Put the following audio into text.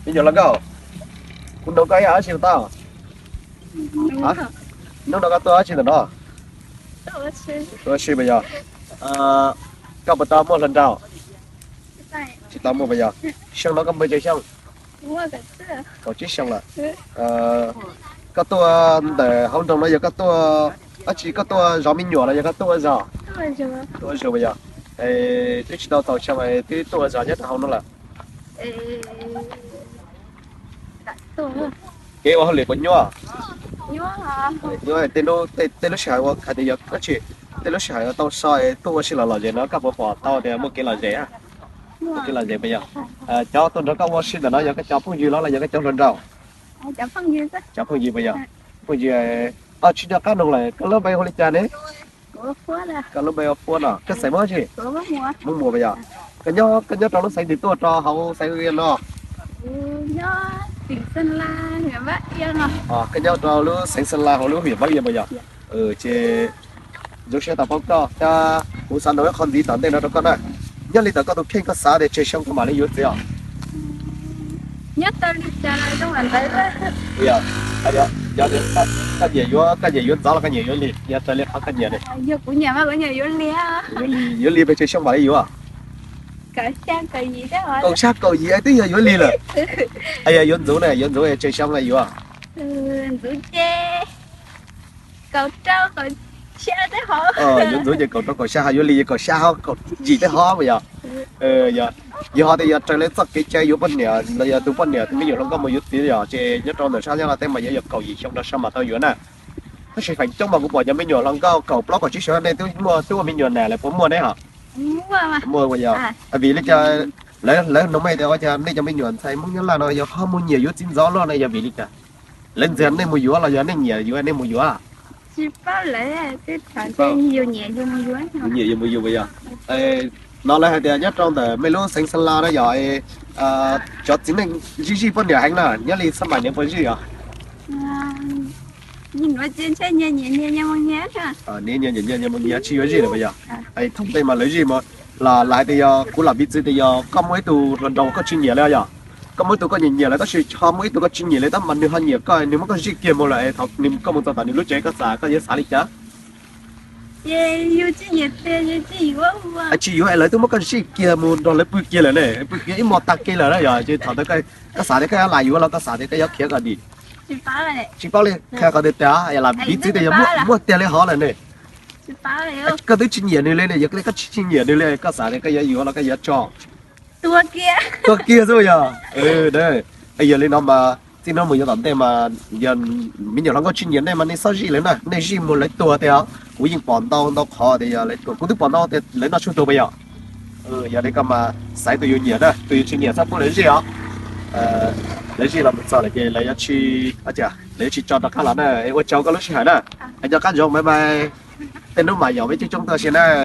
bây giờ là go cũng đâu cái ở chiều tao hả nó đâu có tôi ở chiều đó tôi chiều bây giờ các bạn tao mua lần đầu chị tao mua bây giờ xong nó có mấy chơi xong có chiếc xong là các tôi để không đồng bây giờ các tôi chỉ các tôi rõ mình nhỏ là giờ các tôi rõ tôi rồi bây giờ tôi chỉ đào tạo xong rồi tôi rõ nhất là không nó là cái họ liền con nhỏ nhỏ tên nó xài qua cái gì cái chuyện tên nó xài tao soi tôi chỉ là gì nó các bộ phận tao thì một cái là gì á một cái là gì bây giờ cho tôi nó có qua xin là nó giờ cái cháu phong gì nó là giờ cái cháu lần đầu cháu phong gì bây giờ phong gì chỉ cho các đồng này cái lớp bay hồi cha đấy cái lớp bay phun à cái sấy mới gì muốn mua bây giờ cái nhau trong nó sấy thì tôi cho họ sấy riêng nó Sơn La huyện Bắc Yên à? Cái nhau trò lúa sinh Sơn La họ lúa huyện Bắc Yên bây giờ. Chế giống như tao bảo cho ta cũng sản nói con gì tận đây nó đâu có này. Nhất là tao có tụi khen có xã để chơi xong cái mà lấy yếu gì à? Nhất tao đi chơi này trong lần đấy đó. Bây giờ, giờ cái gì yếu rõ là cái gì yếu liền, giờ chơi liền cái gì này. Giờ của nhà mà có nhà yếu liền. Yếu liền về chơi xong mà lấy yếu à? Cởi sang cởi gì đó rồi. Cầu sát cầu gì ấy tí giờ yếu liền rồi. Ai giờ yếu dấu này chơi xong là yếu à? Dấu chê. Cầu trâu cầu xa thế hả? Yếu dấu giờ cầu xa yếu liền cầu xa cầu gì thế hả bây giờ? Giờ họ thì giờ chơi lên sắc cái chơi yếu bên nè, là giờ tụi bên nè thì bây giờ nó có một yếu tí giờ chơi nhất trong đời sao là tên mà giờ cầu gì xong đó sao mà tao yếu nè. Nó sẽ phải trong mà cũng bỏ cho mấy nhỏ lần cầu block của chiếc xe này tôi mấy nhỏ nè là cũng mua đấy hả? Mua bây giờ vì lấy cho lấy nó mấy theo cho nên cho mấy nhỏ thấy muốn nhớ là nó giờ không mua nhiều yếu chín gió lo này giờ vì cả lên giờ này mua yếu là giờ này nhiều yếu này mua yếu à? Chỉ bao lấy cái thằng chơi nhiều nhẹ vô mua yếu nhiều mua yếu bây giờ nó là hai nhất trong đời mấy lô xanh xanh la đó rồi cho chính là gì phân nửa anh là nhớ đi sắm bài những phân gì à? Nhìn nó trên xe nhẹ mong nhé ha. Nhẹ mong nhé chi cái gì rồi bây giờ? Thông tin mà lấy gì mà là lại thì cũng là biết gì thì có mấy tụ lần đầu có chuyên nghiệp đấy à? Có mấy tụ có nhiều là tất nhiên cho mấy tụ có chuyên nghiệp đấy tao mà nếu hơn nhiều coi nếu mà có gì kia một lại học nếu có một tao nếu lúc trẻ có gì xả đi chứ? Yêu chứ nhiệt tiền chỉ quá mà. Chỉ yêu lại tôi mới có gì kia một đòn lấy bự kia là này bự kia một tắc kia là đấy rồi chứ thằng tới cái xả đấy cái lại yêu là cái xả đấy cái kia cái gì? Chỉ bảo lên khai cái đấy à, là biết gì thì mua tiền lấy họ là này. Cái thứ chuyên nghiệp này lên này, cái chuyên nghiệp này lên cái xả đấy cái gì là cái gì cho. Tua kia rồi à? Đây, bây giờ lên nó mà thì nó mới giờ tận đây mà giờ mình giờ nó có chuyên nghiệp này mà nên sao gì lên này, nên gì một lấy tua thì à, cũng những bọn tao khó thì lấy tua, cũng thứ bọn tao thì lấy nó xuống tua bây giờ. Giờ đây cái mà sai tụi nhiều đó, tụi chuyên nghiệp sắp có lấy gì à? Lấy gì làm sao lại lấy chi lấy chi cho nó khác là này, em cháu có lúc gì hả nè, anh cho các dòng bye bye, tên nó mày giàu với chúng tôi xem nè.